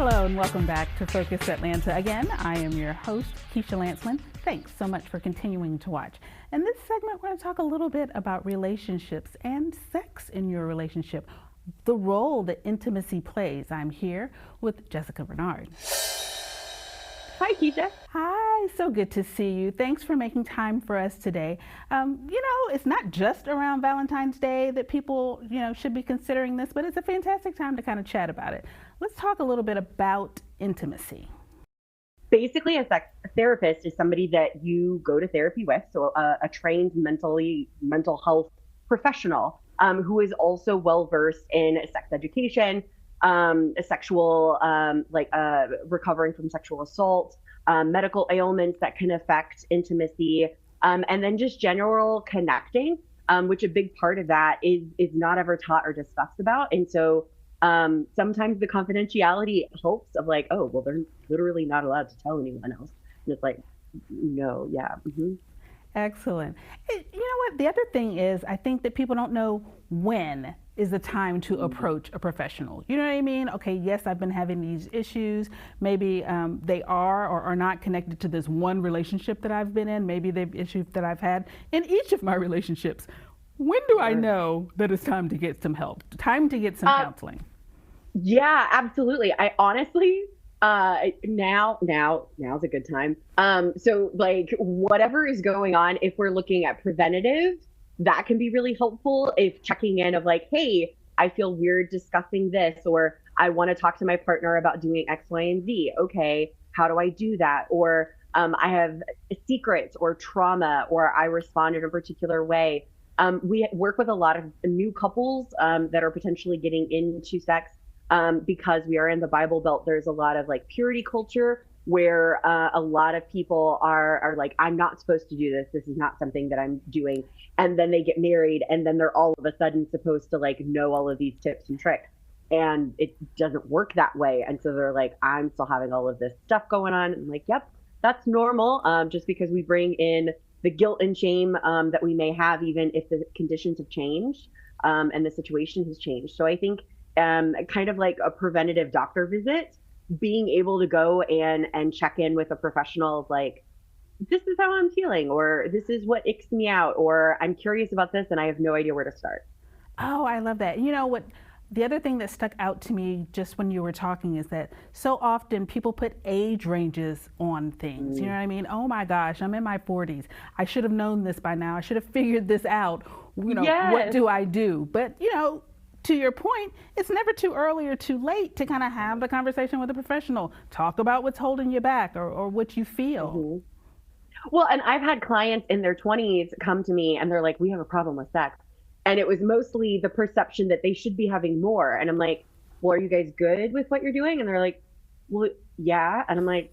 Hello and welcome back to Focus Atlanta. Again, I am your host, Keisha Lancelin. Thanks so much for continuing to watch. In this segment, we're going to talk a little bit about relationships and sex in your relationship, the role that intimacy plays. I'm here with Jessica Bernard. Hi, Keisha. Hi, so good to see you. Thanks for making time for us today. It's not just around Valentine's Day that people, should be considering this, but it's a fantastic time to kind of chat about it. Let's talk a little bit about intimacy. Basically, a sex therapist is somebody that you go to therapy with, so a trained mental health professional who is also well versed in sex education, sexual, recovering from sexual assault, medical ailments that can affect intimacy, and then just general connecting, which a big part of that is not ever taught or discussed about. And so sometimes the confidentiality helps of like, oh, well, they're literally not allowed to tell anyone else. And it's like, no, yeah. Mm-hmm. Excellent. You know what? The other thing is, I think that people don't know when is the time to approach a professional. You know what I mean? Okay, yes, I've been having these issues. Maybe they are or are not connected to this one relationship that I've been in. Maybe they've issues that I've had in each of my relationships. When do I know that it's time to get some help, time to get some counseling? Yeah, absolutely. I honestly, now's a good time. So like whatever is going on, if we're looking at preventative, that can be really helpful. If checking in of like, hey, I feel weird discussing this, or I want to talk to my partner about doing X, Y, and Z. Okay, how do I do that? Or I have secrets or trauma, or I respond in a particular way. We work with a lot of new couples that are potentially getting into sex. Because we are in the Bible Belt, there's a lot of like purity culture where a lot of people are like, I'm not supposed to do this. This is not something that I'm doing. And then they get married and then they're all of a sudden supposed to like know all of these tips and tricks. And it doesn't work that way. And so they're like, I'm still having all of this stuff going on. And I'm like, yep, that's normal. Just because we bring in the guilt and shame that we may have, even if the conditions have changed and the situation has changed. So I think kind of like a preventative doctor visit, being able to go and check in with a professional of like, this is how I'm feeling, or this is what icks me out, or I'm curious about this and I have no idea where to start. Oh, I love that. You know what? The other thing that stuck out to me just when you were talking is that so often people put age ranges on things. You know what I mean? Oh my gosh, I'm in my 40s. I should have known this by now. I should have figured this out. Yes. What do I do? But, to your point, it's never too early or too late to kind of have the conversation with a professional. Talk about what's holding you back or what you feel. Mm-hmm. Well, and I've had clients in their 20s come to me and they're like, we have a problem with sex. And it was mostly the perception that they should be having more. And I'm like, well, are you guys good with what you're doing? And they're like, well, yeah. And I'm like,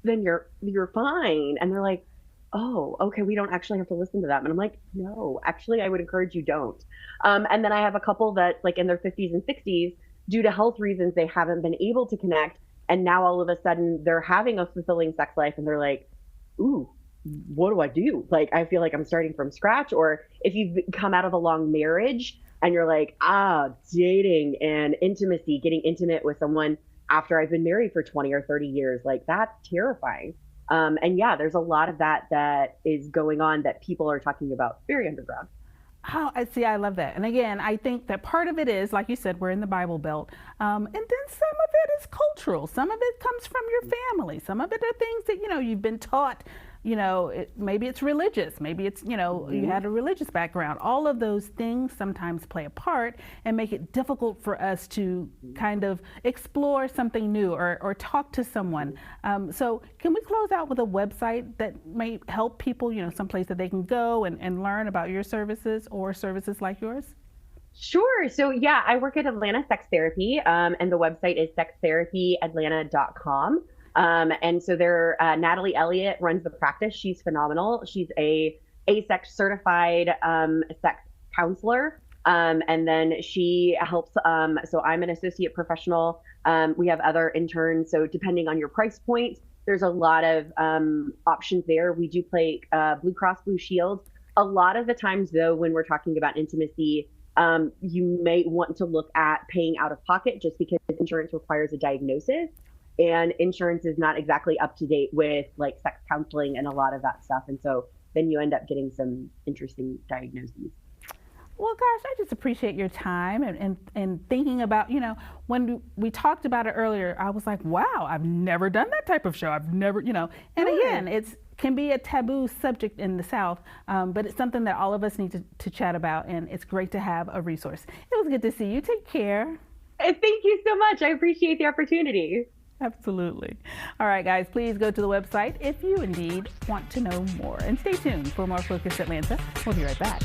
then you're fine. And they're like, oh, okay, we don't actually have to listen to them. And I'm like, no, actually, I would encourage you don't. And then I have a couple that's like in their 50s and 60s, due to health reasons, they haven't been able to connect. And now all of a sudden they're having a fulfilling sex life and they're like, ooh, what do I do? Like, I feel like I'm starting from scratch. Or if you've come out of a long marriage and you're like, dating and intimacy, getting intimate with someone after I've been married for 20 or 30 years, like that's terrifying. And yeah, there's a lot of that is going on that people are talking about very underground. Oh, I see. I love that. And again, I think that part of it is, like you said, we're in the Bible Belt. And then some of it is cultural. Some of it comes from your family. Some of it are things that, you've been taught. Maybe it's religious. Maybe it's, you had a religious background. All of those things sometimes play a part and make it difficult for us to kind of explore something new or talk to someone. So can we close out with a website that may help people, some place that they can go and learn about your services or services like yours? Sure. So yeah, I work at Atlanta Sex Therapy, and the website is sextherapyatlanta.com. And so Natalie Elliott runs the practice. She's phenomenal. She's a AASECT certified sex counselor. And then she helps. So I'm an associate professional. We have other interns. So depending on your price point, there's a lot of options there. We do play Blue Cross Blue Shield. A lot of the times, though, when we're talking about intimacy, you may want to look at paying out of pocket just because insurance requires a diagnosis. And insurance is not exactly up to date with like sex counseling and a lot of that stuff. And so then you end up getting some interesting diagnoses. Well, gosh, I just appreciate your time and thinking about, when we talked about it earlier, I was like, wow, I've never done that type of show. I've never, and again, it's can be a taboo subject in the South, but it's something that all of us need to chat about, and it's great to have a resource. It was good to see you. Take care. Thank you so much. I appreciate the opportunity. Absolutely. All right, guys, please go to the website if you indeed want to know more. And stay tuned for more Focus Atlanta. We'll be right back.